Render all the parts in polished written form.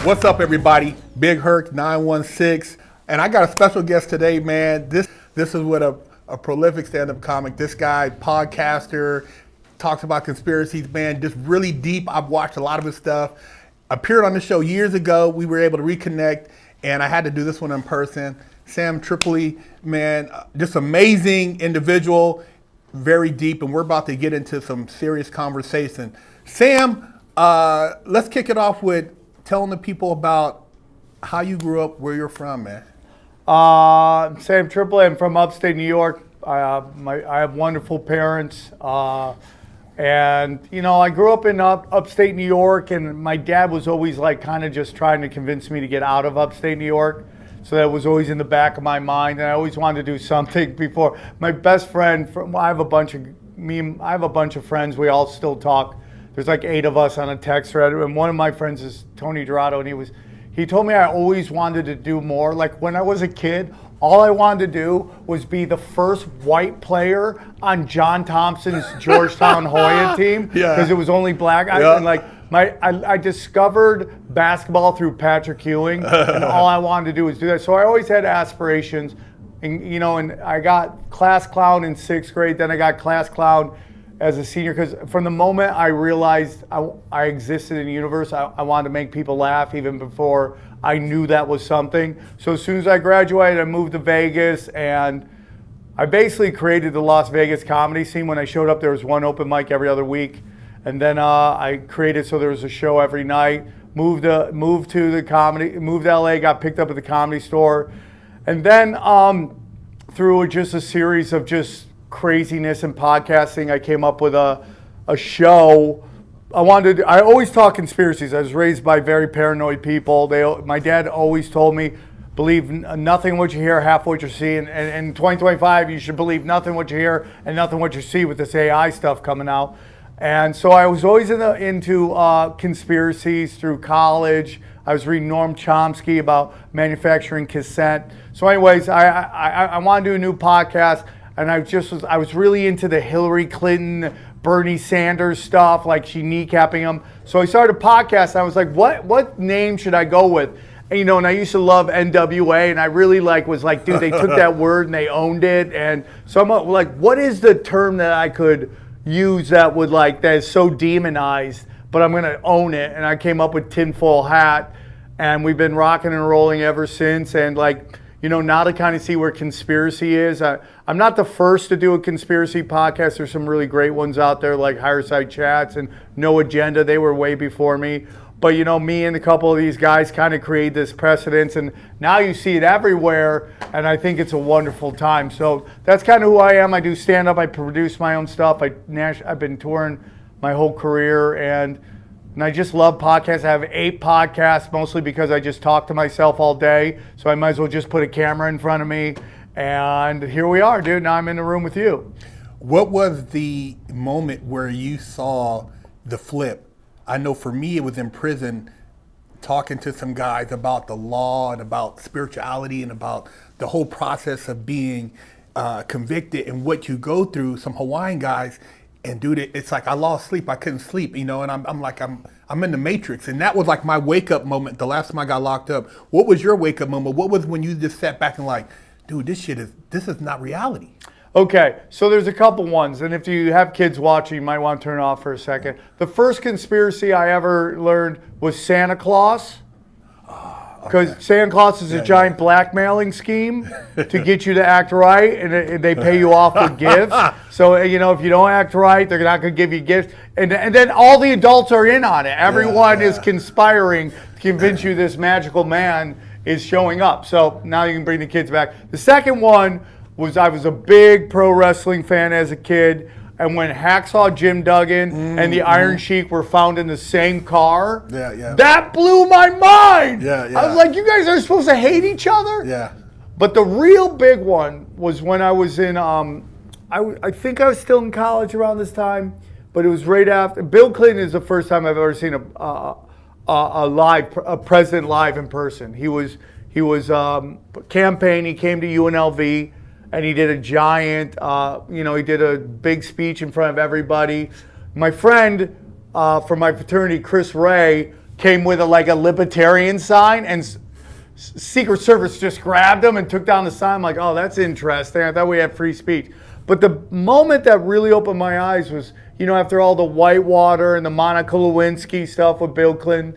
What's up, everybody? BigHerc916, and I got a special guest today, man. This is what a prolific stand-up comic. This guy, podcaster, talks about conspiracies, man, just really deep. I've watched a lot of his stuff. Appeared on the show years ago. We were able to reconnect, and I had to do this one in person. Sam Tripoli, man, just amazing individual, very deep, and we're about to get into some serious conversation. Sam, let's kick it off with telling the people about how you grew up, where you're from, man. Sam Tripoli, I'm from upstate New York. I have wonderful parents. And, you know, I grew up in upstate New York, and my dad was always like kind of just trying to convince me to get out of upstate New York. So that was always in the back of my mind, and I always wanted to do something before. My best friend, I have a bunch of friends, we all still talk. There's like 8 of us on a text thread, and one of my friends is Tony Dorado, and he told me I always wanted to do more. Like when I was a kid, all I wanted to do was be the first white player on John Thompson's Georgetown Hoya team, because it was only black guys. Yeah. And like I discovered basketball through Patrick Ewing, and all I wanted to do was do that. So I always had aspirations, and you know, and I got class clown in 6th grade. Then I got class clown as a senior, because from the moment I realized I existed in the universe, I wanted to make people laugh even before I knew that was something. So as soon as I graduated, I moved to Vegas, and I basically created the Las Vegas comedy scene. When I showed up, there was one open mic every other week, and then I created so there was a show every night. Moved to LA, got picked up at the Comedy Store, and then through just a series of just craziness and podcasting, I came up with a show. I always talk conspiracies. I was raised by very paranoid people. My dad always told me, believe nothing what you hear, half what you see. And in 2025, you should believe nothing what you hear and nothing what you see with this AI stuff coming out. And so I was always into conspiracies through college. I was reading Noam Chomsky about manufacturing cassette. So anyways, I want to do a new podcast. And I was really into the Hillary Clinton, Bernie Sanders stuff, like she kneecapping him. So I started a podcast, and I was like, what name should I go with? And, you know, and I used to love NWA, and I really was like, dude, they took that word and they owned it. And so I'm like, what is the term that I could use that is so demonized, but I'm gonna own it? And I came up with Tinfoil Hat, and we've been rocking and rolling ever since. And you know, now to kind of see where conspiracy is. I'm not the first to do a conspiracy podcast. There's some really great ones out there like Higher Side Chats and No Agenda. They were way before me. But you know, me and a couple of these guys kind of create this precedence, and now you see it everywhere, and I think it's a wonderful time. So that's kind of who I am. I do stand-up. I produce my own stuff. I've been touring my whole career, and I just love podcasts. I have 8 podcasts, mostly because I just talk to myself all day. So I might as well just put a camera in front of me. And here we are, dude. Now I'm in the room with you. What was the moment where you saw the flip? I know for me, it was in prison, talking to some guys about the law and about spirituality and about the whole process of being convicted and what you go through. Some Hawaiian guys. And dude, it's like I lost sleep. I couldn't sleep, you know. And I'm in the Matrix, and that was like my wake up moment. The last time I got locked up. What was your wake up moment? What was when you just sat back and like, dude, this is not reality? Okay, so there's a couple ones, and if you have kids watching, you might want to turn it off for a second. The first conspiracy I ever learned was Santa Claus. Because Santa Claus is a giant blackmailing scheme to get you to act right, and they pay you off with gifts. So, you know, if you don't act right, they're not going to give you gifts. And then all the adults are in on it. Everyone is conspiring to convince you this magical man is showing up. So now you can bring the kids back. The second one was I was a big pro wrestling fan as a kid. And when Hacksaw Jim Duggan and the Iron Sheik were found in the same car, that blew my mind. I was like, you guys are supposed to hate each other? But the real big one was when I was in, I think I was still in college around this time, but it was right after. Bill Clinton is the first time I've ever seen a president live in person. He was campaigning, he came to UNLV. And he did a giant, he did a big speech in front of everybody. My friend from my fraternity, Chris Ray, came with like a libertarian sign, and Secret Service just grabbed him and took down the sign. I'm like, oh, that's interesting. I thought we had free speech. But the moment that really opened my eyes was, after all the Whitewater and the Monica Lewinsky stuff with Bill Clinton,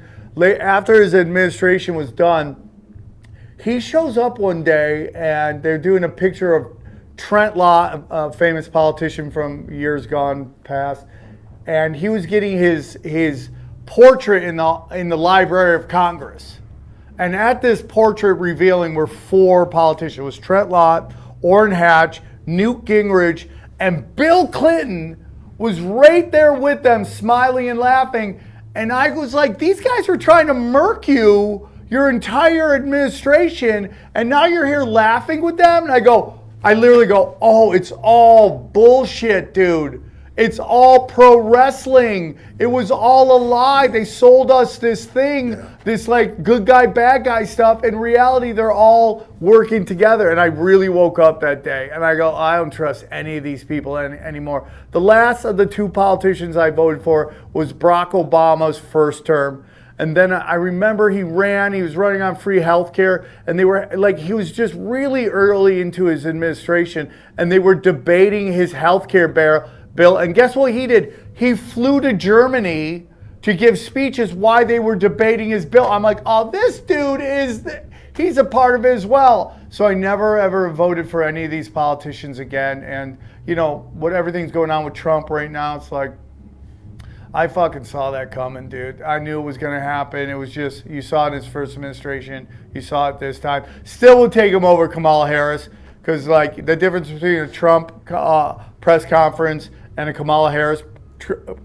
after his administration was done, he shows up one day and they're doing a picture of Trent Lott, a famous politician from years gone past, and he was getting his portrait in the Library of Congress. And at this portrait revealing were 4 politicians. It was Trent Lott, Orrin Hatch, Newt Gingrich, and Bill Clinton was right there with them, smiling and laughing. And I was like, these guys were trying to murk you your entire administration, and now you're here laughing with them? And I literally go, oh, it's all bullshit, dude. It's all pro wrestling. It was all a lie. They sold us this thing, this like good guy, bad guy stuff. In reality, they're all working together. And I really woke up that day and I go, I don't trust any of these people anymore. The last of the 2 politicians I voted for was Barack Obama's first term. And then I remember he was running on free healthcare, and they were like, he was just really early into his administration, and they were debating his healthcare bill. And guess what he did? He flew to Germany to give speeches why they were debating his bill. I'm like, oh, this dude he's a part of it as well. So I never ever voted for any of these politicians again. And what everything's going on with Trump right now, it's like, I fucking saw that coming, dude. I knew it was going to happen. It was just, you saw it in his first administration. You saw it this time. Still would take him over Kamala Harris, because like the difference between a Trump press conference and a Kamala Harris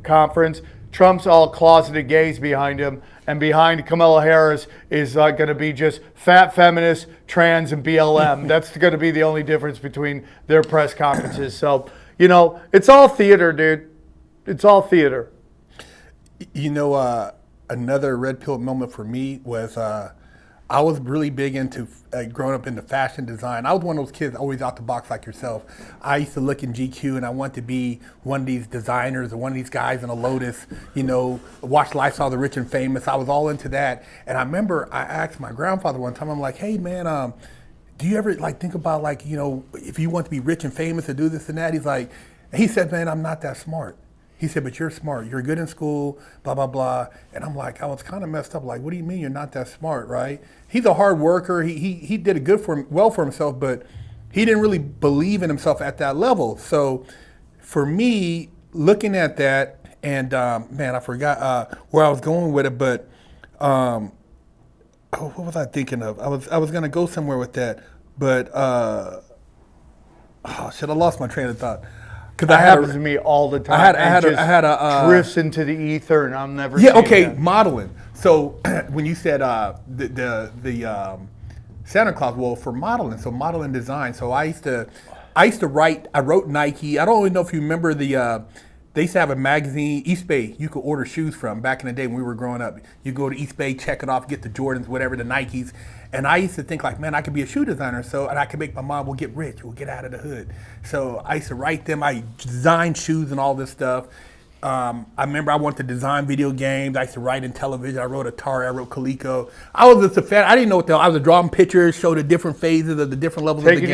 conference, Trump's all closeted gays behind him, and behind Kamala Harris is going to be just fat feminists, trans, and BLM. That's going to be the only difference between their press conferences. So, it's all theater, dude. It's all theater. Another red pill moment for me was I was really big into growing up into fashion design. I was one of those kids always out the box like yourself. I used to look in GQ and I wanted to be one of these designers or one of these guys in a Lotus, watch Lifestyle of the Rich and Famous. I was all into that. And I remember I asked my grandfather one time, I'm like, hey man, do you ever think about if you want to be rich and famous or do this and that? He said, man, I'm not that smart. He said, but you're smart. You're good in school, blah, blah, blah. And I'm like, I was kind of messed up. Like, what do you mean you're not that smart, right? He's a hard worker. He did it well for himself, but he didn't really believe in himself at that level. So for me, looking at that, and man, I forgot where I was going with it, but what was I thinking of? I was going to go somewhere with that, but I lost my train of thought. That happens to me all the time. I had a drifts into the ether, and I'm never. Yeah, okay, that. Modeling. So when you said the Santa Claus, well, for modeling, so modeling design. So I used to write. I wrote Nike. I don't even know if you remember they used to have a magazine, East Bay, you could order shoes from back in the day when we were growing up. You go to East Bay, check it off, get the Jordans, whatever, the Nikes. And I used to think like, man, I could be a shoe designer, and I could make my mom, we'll get rich, we'll get out of the hood. So I used to write them, I designed shoes and all this stuff. I remember I wanted to design video games. I used to write in television. I wrote Atari, I wrote Coleco. I was just a fan. I didn't know what the hell. I was drawing pictures, show the different phases of the different levels of the game.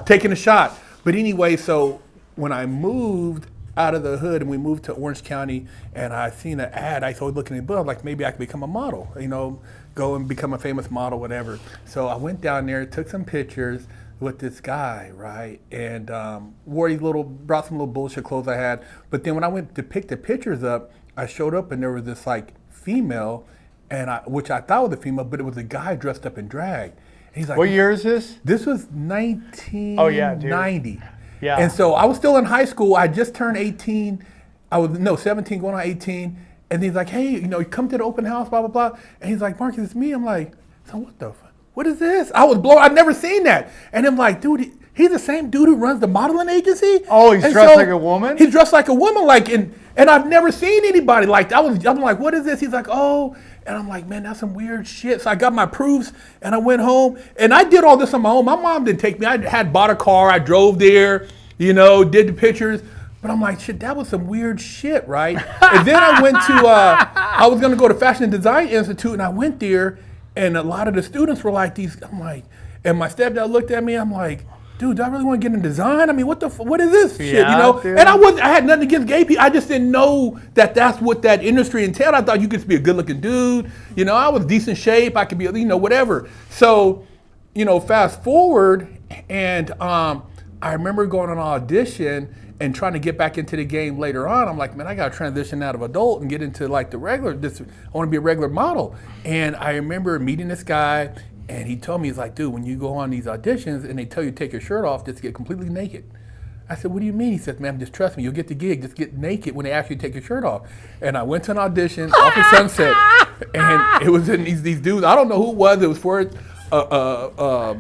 Taking a shot. But anyway, so when I moved out of the hood and we moved to Orange County and I seen an ad, I started looking at the book, like maybe I could become a model, go and become a famous model, whatever. So I went down there, took some pictures with this guy, right? And brought some little bullshit clothes I had. But then when I went to pick the pictures up, I showed up and there was this like female, which I thought was a female, but it was a guy dressed up in drag. And he's like, what year is this? This was 1990. Oh yeah, dude. Yeah. And so I was still in high school. I just turned 18. 17 going on 18. And he's like, hey, you come to the open house, blah, blah, blah. And he's like, Marcus, it's me. I'm like, so what the fuck? What is this? I was blown. I'd never seen that. And I'm like, dude, he's the same dude who runs the modeling agency? Oh, he's dressed like a woman? He's dressed like a woman, and I've never seen anybody like that. I'm like, what is this? He's like, oh. And I'm like, man, that's some weird shit. So I got my proofs and I went home and I did all this on my own. My mom didn't take me. I had bought a car. I drove there, did the pictures. But I'm like, shit, that was some weird shit, right? And then I went to, I was gonna go to Fashion and Design Institute, and I went there, and a lot of the students were like these, I'm like, and my stepdad looked at me, I'm like, dude, do I really want to get in design? I mean, what is this shit, you know? Dude. And I had nothing against gay people. I just didn't know that that's what that industry entailed. I thought you could be a good looking dude. You know, I was decent shape. I could be, you know, whatever. So, you know, fast forward, and I remember going on an audition and trying to get back into the game later on. I'm like, man, I got to transition out of adult and get into like the regular, I want to be a regular model. And I remember meeting this guy, and he told me, he's like, dude, when you go on these auditions and they tell you to take your shirt off, just get completely naked. I said, what do you mean? He said, man, just trust me, you'll get the gig, just get naked when they ask you to take your shirt off. And I went to an audition off of Sunset, and it was in these dudes, I don't know who it was for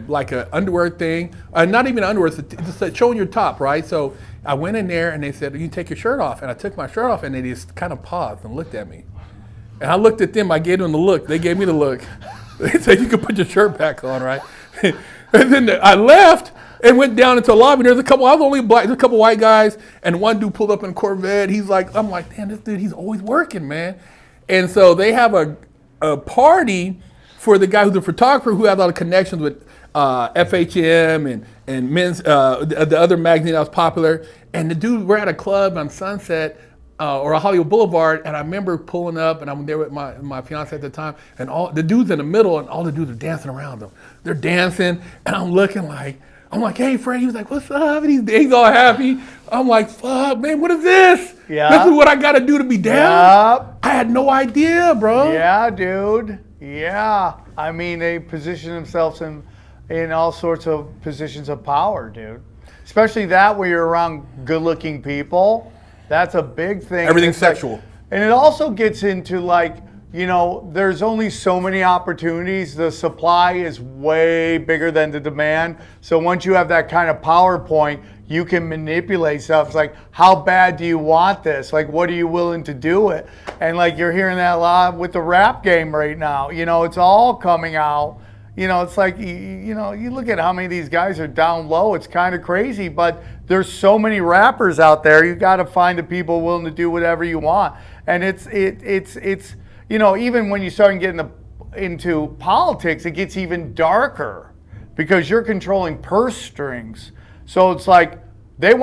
like an underwear thing, not even underwear, just showing your top, right? So I went in there and they said, you can take your shirt off. And I took my shirt off and they just kind of paused and looked at me. And I looked at them, I gave them the look, they gave me the look. They said, you can put your shirt back on, right? And then I left and went down into the lobby. There's a couple, I was only black, there's a couple white guys, and one dude pulled up in a Corvette. He's like, I'm like, damn, this dude, he's always working, man. And so they have a party for the guy who's a photographer who has a lot of connections with FHM and men's, the other magazine that was popular. And the dude, we're at a club on Sunset, or a Hollywood Boulevard, and I remember pulling up, and I'm there with my fiance at the time, and all the dudes in the middle, and all the dudes are dancing around them. They're dancing, and I'm looking like, hey, Frank. He was like, what's up? And he's all happy. I'm like, fuck, man, what is this? Yeah. This is what I got to do to be down? Yep. I had no idea, bro. Yeah, dude. Yeah. I mean, they position themselves in all sorts of positions of power, dude. Especially that where you're around good-looking people. That's a big thing. Everything's sexual. And it also gets into like, you know, there's only so many opportunities. The supply is way bigger than the demand. So once you have that kind of PowerPoint, you can manipulate stuff. It's like, how bad do you want this? Like, what are you willing to do it? And like, you're hearing that a lot with the rap game right now. You know, it's all coming out. You know, it's like, you know, you look at how many of these guys are down low. It's kind of crazy, but there's so many rappers out there. You got to find the people willing to do whatever you want. And it's you know, even when you start getting into politics, it gets even darker because you're controlling purse strings. So it's like they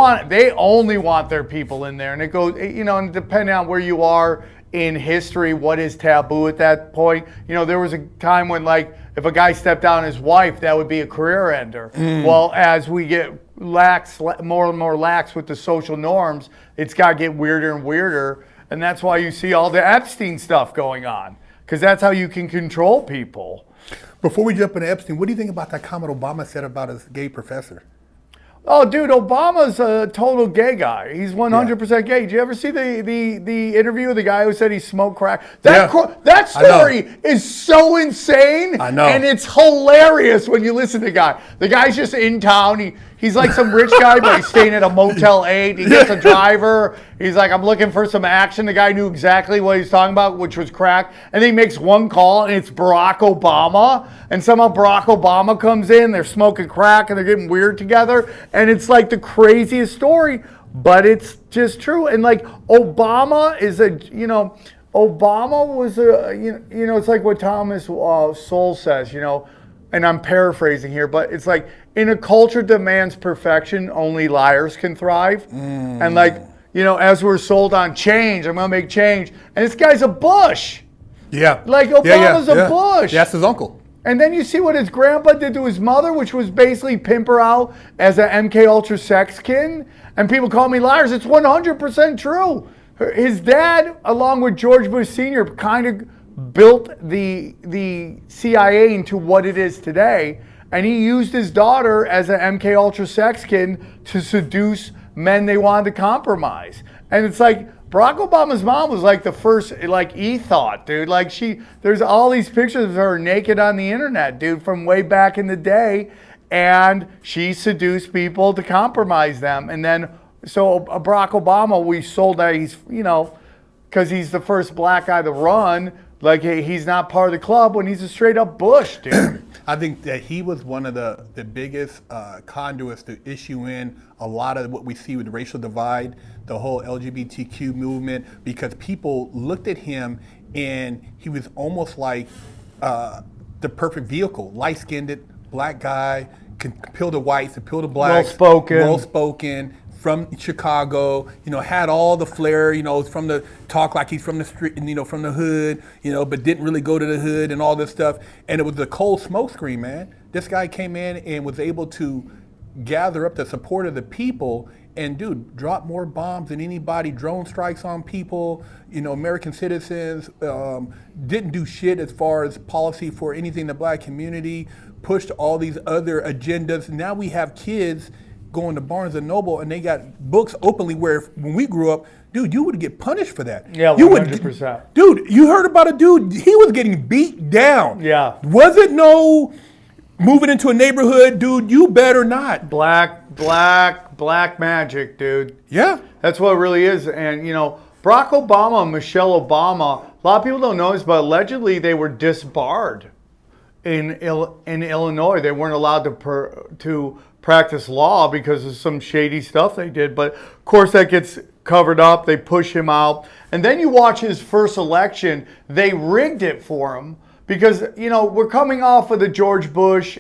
only want their people in there, and it goes, you know, and depending on where you are in history, what is taboo at that point. You know, there was a time when, like, if a guy stepped down his wife, that would be a career ender. Well, as we get more and more lax with the social norms, it's got to get weirder and weirder. And that's why you see all the Epstein stuff going on, because that's how you can control people. Before we jump into Epstein, what do you think about that comment Obama said about his gay professor? Oh, dude, Obama's a total gay guy. He's 100% gay. Did you ever see the interview with the guy who said he smoked crack? That story is so insane. I know. And it's hilarious when you listen to the guy. The guy's just in town. He's like some rich guy, but he's staying at a Motel 8. He gets a driver. He's like, I'm looking for some action. The guy knew exactly what he was talking about, which was crack. And then he makes one call, and it's Barack Obama. And somehow Barack Obama comes in. They're smoking crack, and they're getting weird together. And it's like the craziest story, but it's just true. And like Obama is Obama was it's like what Thomas Sowell says, you know, and I'm paraphrasing here, but it's like, in a culture demands perfection, only liars can thrive. And like, you know, as we're sold on change, I'm gonna make change, and this guy's a Bush. Yeah. Like Obama's a Bush. Yeah, that's his uncle. And then you see what his grandpa did to his mother, which was basically pimp her out as an MK Ultra sex kin. And people call me liars. It's 100% true. His dad, along with George Bush Sr., kind of built the CIA into what it is today. And he used his daughter as an MK Ultra sex kin to seduce men they wanted to compromise. And it's like, Barack Obama's mom was like the first, like, e-thought, dude. Like, there's all these pictures of her naked on the internet, dude, from way back in the day. And she seduced people to compromise them. And then, so Barack Obama, we sold that he's, you know, because he's the first black guy to run. like he's not part of the club when he's a straight up Bush, dude. I think that he was one of the biggest conduits to issue in a lot of what we see with the racial divide, the whole LGBTQ movement, because people looked at him and he was almost like the perfect vehicle, light-skinned, black guy, can appeal to whites, appeal to blacks, well-spoken, from Chicago, had all the flair, from the talk like he's from the street, from the hood, but didn't really go to the hood and all this stuff. And it was the cold smoke screen, man. This guy came in and was able to gather up the support of the people and, dude, drop more bombs than anybody, drone strikes on people, American citizens, didn't do shit as far as policy for anything in the black community, pushed all these other agendas. Now we have kids going to Barnes and Noble and they got books openly where when we grew up, dude, you would get punished for that. Yeah, 100%. Dude, you heard about a dude, he was getting beat down. Yeah. Was it no moving into a neighborhood, dude, you better not. Black magic, dude. Yeah. That's what it really is. And, Barack Obama and Michelle Obama, a lot of people don't know this, but allegedly they were disbarred in Illinois. They weren't allowed to practice law because of some shady stuff they did. But of course that gets covered up. They push him out. And then you watch his first election. They rigged it for him because, we're coming off of the George Bush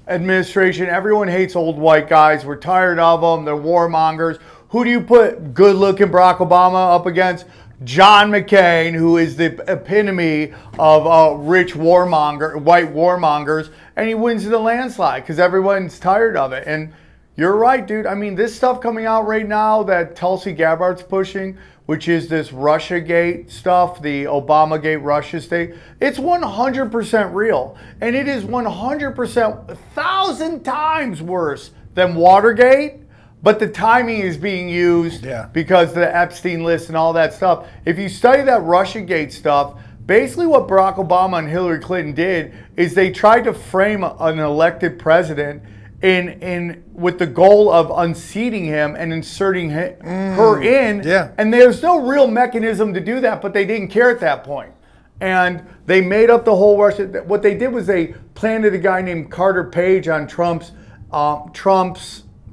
administration. Everyone hates old white guys. We're tired of them. They're warmongers. Who do you put good-looking Barack Obama up against? John McCain, who is the epitome of rich white warmongers, and he wins in a landslide because everyone's tired of it. And you're right, dude. I mean, this stuff coming out right now that Tulsi Gabbard's pushing, which is this Russiagate stuff, the Obamagate Russia state, it's 100% real. And it is 100%, 1,000 times worse than Watergate. But the timing is being used because the Epstein list and all that stuff. If you study that Russiagate stuff, basically what Barack Obama and Hillary Clinton did is they tried to frame an elected president with the goal of unseating him and inserting her in. Yeah. And there's no real mechanism to do that, but they didn't care at that point. And they made up the whole Russia. What they did was they planted a guy named Carter Page on Trump's.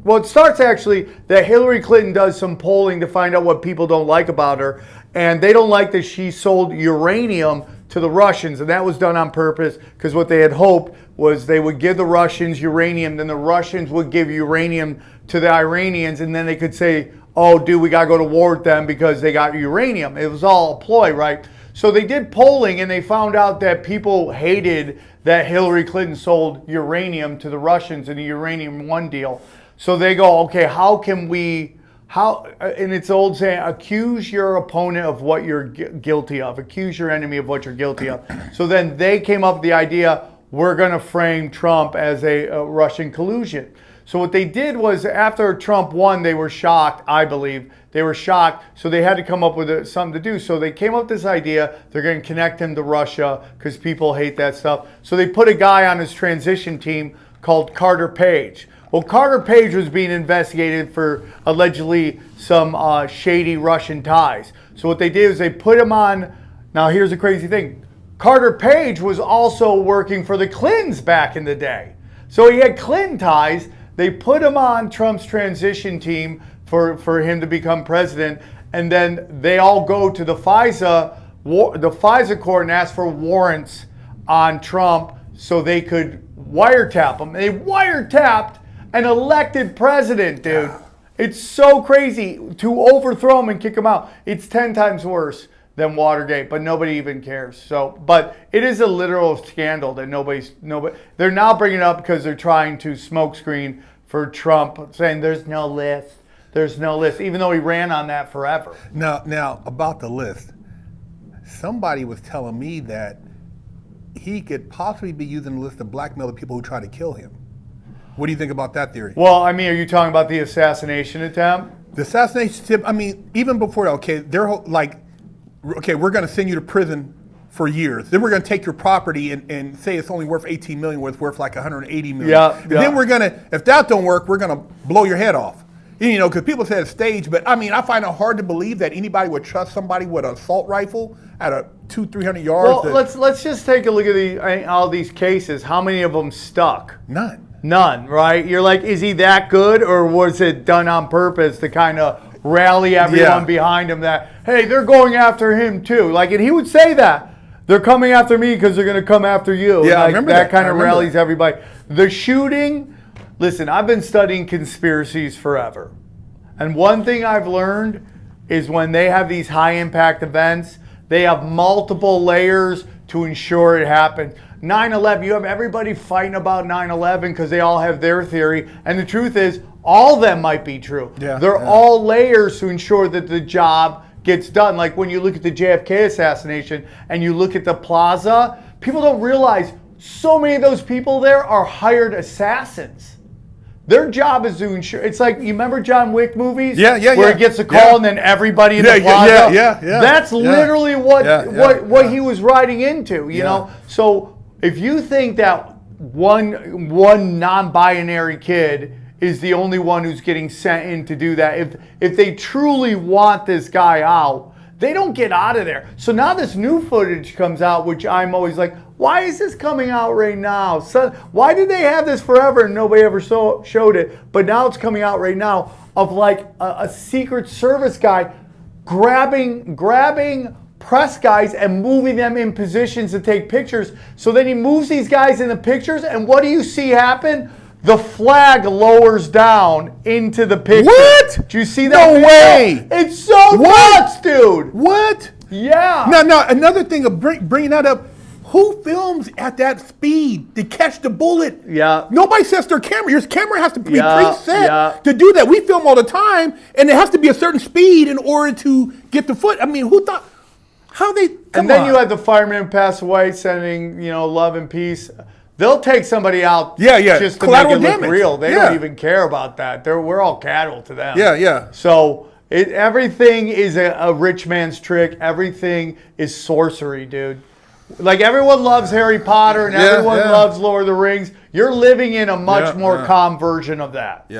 Well, it starts actually that Hillary Clinton does some polling to find out what people don't like about her. And they don't like that she sold uranium to the Russians. And that was done on purpose because what they had hoped was they would give the Russians uranium. Then the Russians would give uranium to the Iranians. And then they could say, oh, dude, we got to go to war with them because they got uranium. It was all a ploy, right? So they did polling and they found out that people hated that Hillary Clinton sold uranium to the Russians in the Uranium One deal. So they go, okay, and it's old saying, accuse your opponent of what you're guilty of. Accuse your enemy of what you're guilty of. So then they came up with the idea, we're going to frame Trump as a Russian collusion. So what they did was after Trump won, they were shocked, I believe. They were shocked, so they had to come up with something to do. So they came up with this idea, they're going to connect him to Russia because people hate that stuff. So they put a guy on his transition team called Carter Page. Well, Carter Page was being investigated for allegedly some shady Russian ties. So what they did is they put him on. Now, here's the crazy thing. Carter Page was also working for the Clintons back in the day. So he had Clinton ties. They put him on Trump's transition team for him to become president. And then they all go to the FISA court and ask for warrants on Trump so they could wiretap him. They wiretapped an elected president, dude. It's so crazy to overthrow him and kick him out. It's 10 times worse than Watergate, but nobody even cares. So, but it is a literal scandal that nobody. They're now bringing it up because they're trying to smokescreen for Trump, saying there's no list. There's no list, even though he ran on that forever. Now about the list, somebody was telling me that he could possibly be using the list to blackmail the people who try to kill him. What do you think about that theory? Well, I mean, are you talking about the assassination attempt? The assassination attempt, I mean, even before that, okay, they're like, okay, we're going to send you to prison for years. Then we're going to take your property and say it's only worth 18 million, when it's worth like 180 million. Yeah. And then we're going to, if that don't work, we're going to blow your head off. You know, because people say it's staged, but I mean, I find it hard to believe that anybody would trust somebody with an assault rifle at a 200-300 yards. Well, let's just take a look at all these cases. How many of them stuck? None, right? You're like, is he that good, or was it done on purpose to kind of rally everyone behind him that, hey, they're going after him too? Like, and he would say that. They're coming after me because they're going to come after you. Yeah, like, I remember that. Kind of rallies that. everybody. The shooting, listen, I've been studying conspiracies forever. And one thing I've learned is when they have these high impact events, they have multiple layers to ensure it happens. 9/11, you have everybody fighting about 9/11 because they all have their theory. And the truth is, all of them might be true. They're all layers to ensure that the job gets done. Like when you look at the JFK assassination and you look at the plaza, people don't realize so many of those people there are hired assassins. Their job is to ensure. It's like, you remember John Wick movies? Where he gets a call and then everybody in the plaza. That's literally what he was riding into. You know. So if you think that one non-binary kid is the only one who's getting sent in to do that, if they truly want this guy out, they don't get out of there. So now this new footage comes out, which I'm always like, why is this coming out right now? So why did they have this forever and nobody ever showed it? But now it's coming out right now of like a Secret Service guy grabbing press guys and moving them in positions to take pictures. So then he moves these guys in the pictures, and what do you see happen? The flag lowers down into the picture. What? Do you see that? No way. It's so nuts, dude. What? Yeah. Now, another thing of bringing that up, who films at that speed to catch the bullet? Yeah. Nobody sets their camera. Your camera has to be preset to do that. We film all the time, and it has to be a certain speed in order to get the foot. I mean, who thought? How they? And then you had the fireman pass away, sending love and peace. They'll take somebody out just to make it look real. They don't even care about that. We're all cattle to them. So everything is a rich man's trick. Everything is sorcery, dude. Like, everyone loves Harry Potter and everyone loves Lord of the Rings. You're living in a much more calm version of that.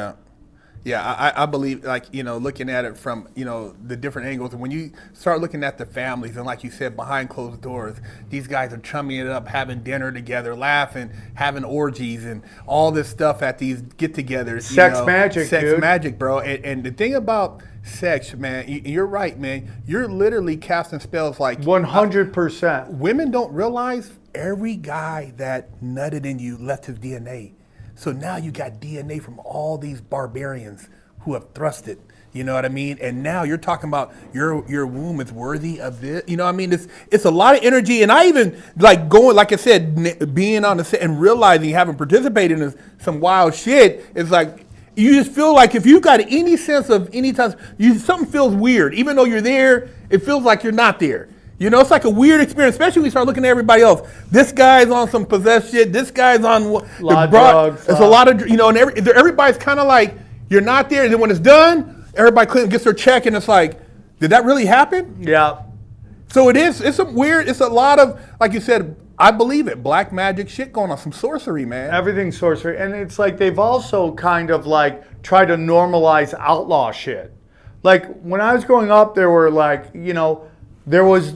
I believe, like, looking at it from, the different angles. And when you start looking at the families, and like you said, behind closed doors, these guys are chumming it up, having dinner together, laughing, having orgies, and all this stuff at these get-togethers. Sex magic, Sex dude. magic, bro. And the thing about sex, man, you're right, man. You're literally casting spells like 100%. Women don't realize every guy that nutted in you left his DNA. So now you got DNA from all these barbarians who have thrusted. You know what I mean? And now you're talking about your womb is worthy of this. You know what I mean? It's a lot of energy. And I even like going, like I said, being on the set and realizing, having participated in some wild shit, it's like, you just feel like if you got any sense of any time, something feels weird. Even though you're there, it feels like you're not there. It's like a weird experience, especially when you start looking at everybody else. This guy's on some possessed shit. This guy's on drugs. It's a lot of, and everybody's kind of like, you're not there. And then when it's done, everybody gets their check, and it's like, did that really happen? Yeah. So it is. It's a lot of, like you said, I believe it, black magic shit going on, some sorcery, man. Everything's sorcery. And it's like they've also kind of like tried to normalize outlaw shit. Like when I was growing up, there were like, there was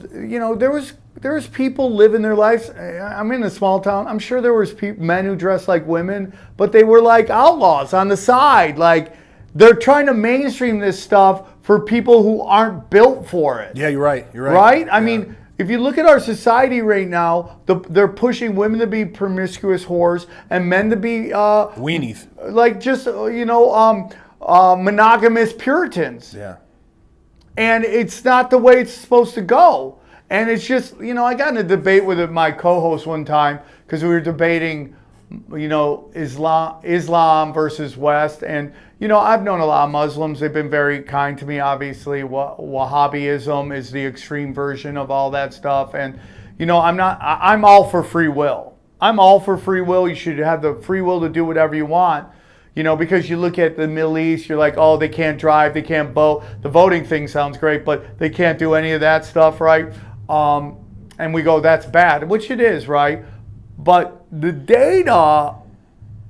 people living their lives. I'm in a small town. I'm sure there was men who dressed like women, but they were like outlaws on the side. Like, they're trying to mainstream this stuff for people who aren't built for it. Yeah, you're right. Right? I mean, if you look at our society right now, they're pushing women to be promiscuous whores and men to be weenies. Like, just monogamous Puritans. Yeah. And it's not the way it's supposed to go. And it's just, I got in a debate with my co-host one time because we were debating, Islam versus West. And, I've known a lot of Muslims. They've been very kind to me, obviously. Wahhabism is the extreme version of all that stuff. And, I'm all for free will. I'm all for free will. You should have the free will to do whatever you want. Because you look at the Middle East, you're like, oh, they can't drive, they can't vote. The voting thing sounds great, but they can't do any of that stuff, right? And we go, that's bad, which it is, right? But the data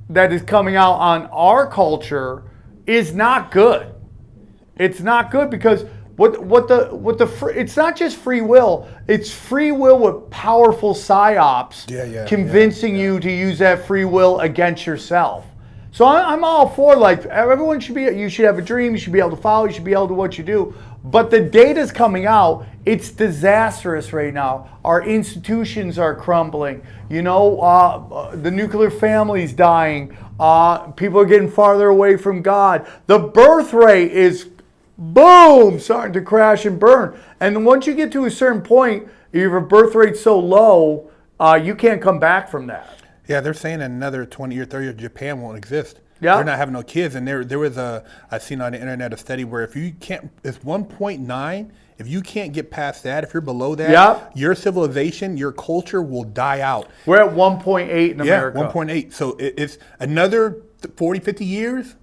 that is coming out on our culture is not good. It's not good because it's not just free will. It's free will with powerful psyops convincing you to use that free will against yourself. So I'm all for, like, everyone should be, you should have a dream, you should be able to follow, you should be able to do what you do. But the data's coming out, it's disastrous right now. Our institutions are crumbling. You know, the nuclear family's dying. People are getting farther away from God. The birth rate is, boom, starting to crash and burn. And once you get to a certain point, if your birth rate's so low, you can't come back from that. Yeah, they're saying in another 20 or 30 years, Japan won't exist. Yeah. They're not having no kids. And there was I seen on the internet a study where if you can't, it's 1.9. If you can't get past that, if you're below that, your civilization, your culture will die out. We're at 1.8 in America. Yeah, 1.8. So it's another 40, 50 years,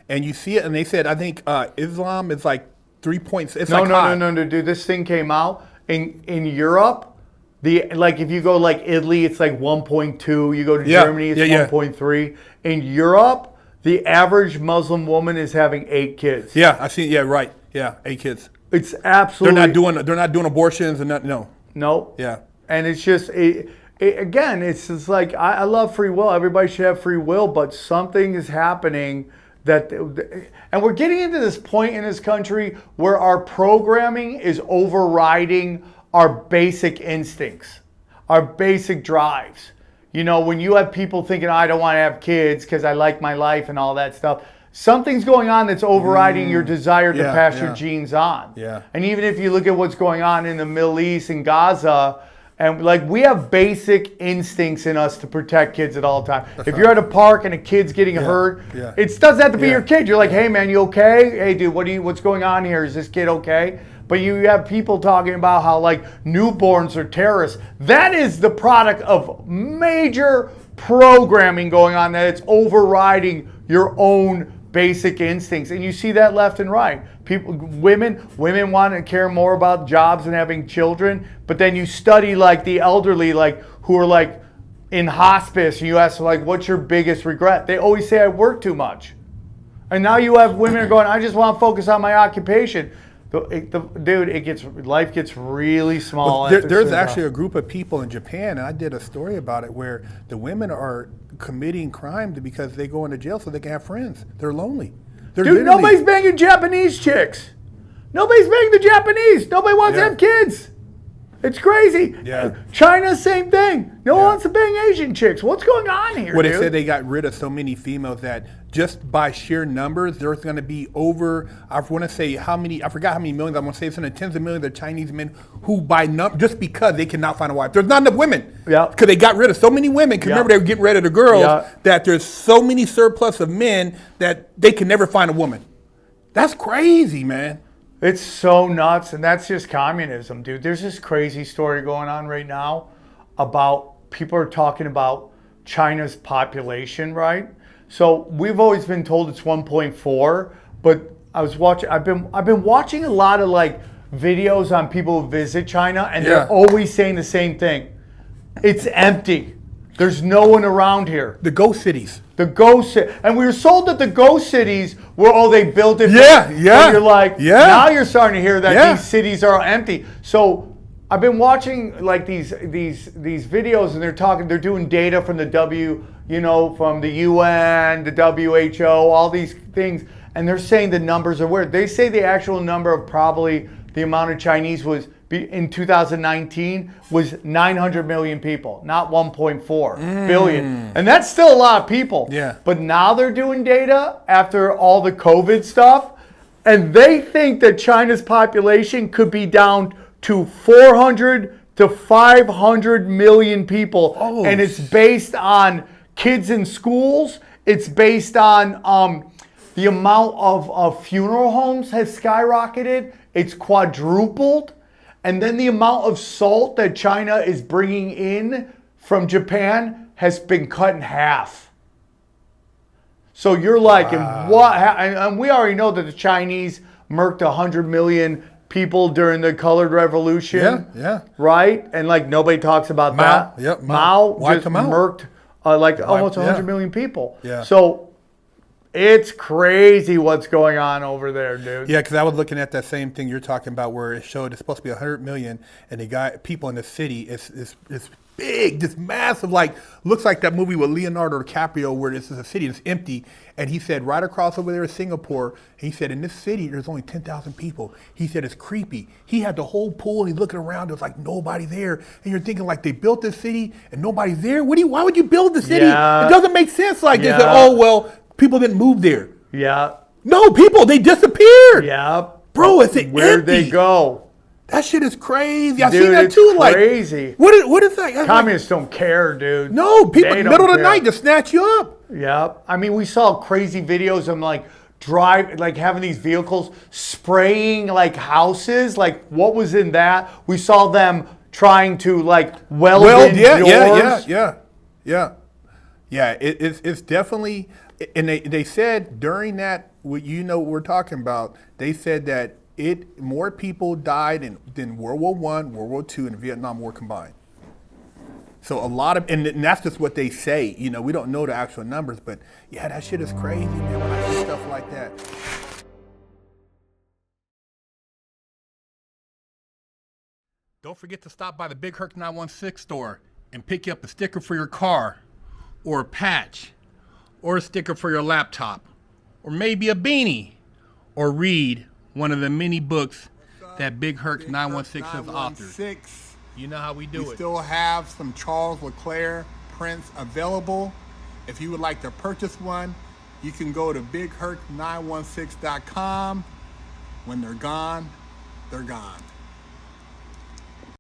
and you see it. And they said, I think Islam is like 3 points. It's No, dude. This thing came out in Europe. Like if you go like Italy, it's like 1.2. You go to Germany, it's 1.3. In Europe, the average Muslim woman is having 8 kids. Yeah, I see. Yeah, right. Yeah, 8 kids. It's absolutely. They're not doing abortions and nothing. No. No. Yeah. And it's just again, it's just like I love free will. Everybody should have free will, but something is happening and we're getting into this point in this country where our programming is overriding our basic instincts, our basic drives. You know, when you have people thinking, I don't want to have kids because I like my life and all that stuff, something's going on that's overriding your desire to pass your genes on. Yeah. And even if you look at what's going on in the Middle East and Gaza, and like we have basic instincts in us to protect kids at all times. If you're at a park and a kid's getting hurt, it doesn't have to be your kid. You're like, hey man, you okay? Hey dude, what's going on here? Is this kid okay? But you have people talking about how like newborns are terrorists. That is the product of major programming going on, that it's overriding your own basic instincts. And you see that left and right. Women want to care more about jobs and having children, but then you study like the elderly, like who are like in hospice, and you ask like, what's your biggest regret? They always say I work too much. And now you have women going, I just want to focus on my occupation. Life gets really small. Well, there's actually a group of people in Japan, and I did a story about it, where the women are committing crime because they go into jail so they can have friends. They're lonely. Dude, nobody's banging Japanese chicks. Nobody's banging the Japanese. Nobody wants to have kids. It's crazy. Yeah. China, same thing. No one wants to bang Asian chicks. What's going on here, Well, dude? they said they got rid of so many females that just by sheer numbers, there's going to be over, I want to say how many, I forgot how many millions, I want to say it's in the tens of millions of Chinese men who just because they cannot find a wife. There's not enough women. Yeah. Because they got rid of so many women, because remember they were getting rid of the girls, that there's so many surplus of men that they can never find a woman. That's crazy, man. It's so nuts, and that's just communism, dude. There's this crazy story going on right now about people are talking about China's population, right? So we've always been told it's 1.4, but I've been watching a lot of like videos on people who visit China, and they're always saying the same thing. It's empty. There's no one around here. The ghost cities. And we were sold that the ghost cities were, they built it. Yeah. But you're like, now you're starting to hear that these cities are empty. So I've been watching like these videos, and they're doing data from from the UN, the WHO, all these things, and they're saying the numbers are weird. They say the actual number of probably the amount of Chinese in 2019 was 900 million people, not 1.4 billion. And that's still a lot of people. Yeah. But now they're doing data after all the COVID stuff, and they think that China's population could be down to 400 to 500 million people. And it's based on kids in schools. It's based on the amount of funeral homes has skyrocketed. It's quadrupled. And then the amount of salt that China is bringing in from Japan has been cut in half. So you're like, and we already know that the Chinese murked 100 million people during the colored revolution. Yeah. Right? And like nobody talks about that. Mao just murked almost 100 million people. Yeah. So It's crazy what's going on over there, dude. Yeah, because I was looking at that same thing you're talking about, where it showed it's supposed to be 100 million, and they got people in the city. It's big, this massive, like looks like that movie with Leonardo DiCaprio, where this is a city that's empty. And he said right across over there is Singapore. He said in this city there's only 10,000 people. He said it's creepy. He had the whole pool and he's looking around. There's like nobody there, and you're thinking like they built this city and nobody's there. Why would you build the city? Yeah. It doesn't make sense. Like they Yeah. said, oh well, people didn't move there. Yeah. No, they disappeared. Yeah. Bro, it's Where'd empty. they go? That shit is crazy. I Dude, seen that it's too. crazy. Like, what is that? That's Communists don't care, dude. no, people They in the don't middle of the care. night to snatch you up. Yeah. I mean, we saw crazy videos of like having these vehicles spraying like houses. Like, what was in that? We saw them trying to like weld in doors. Yeah. It's definitely, and they said during that, what we're talking about. They said that more people died than World War I, World War II, and the Vietnam War combined. So a lot of, and that's just what they say. We don't know the actual numbers, but yeah, that shit is crazy, man. When I see stuff like that. Don't forget to stop by the BigHerc916 store and pick you up a sticker for your car, or a patch, or a sticker for your laptop, or maybe a beanie, or read one of the many books that BigHerc916 has authored. You know how we do it. We still have some Charles Leclerc prints available. If you would like to purchase one, you can go to BigHerc916.com. When they're gone, they're gone.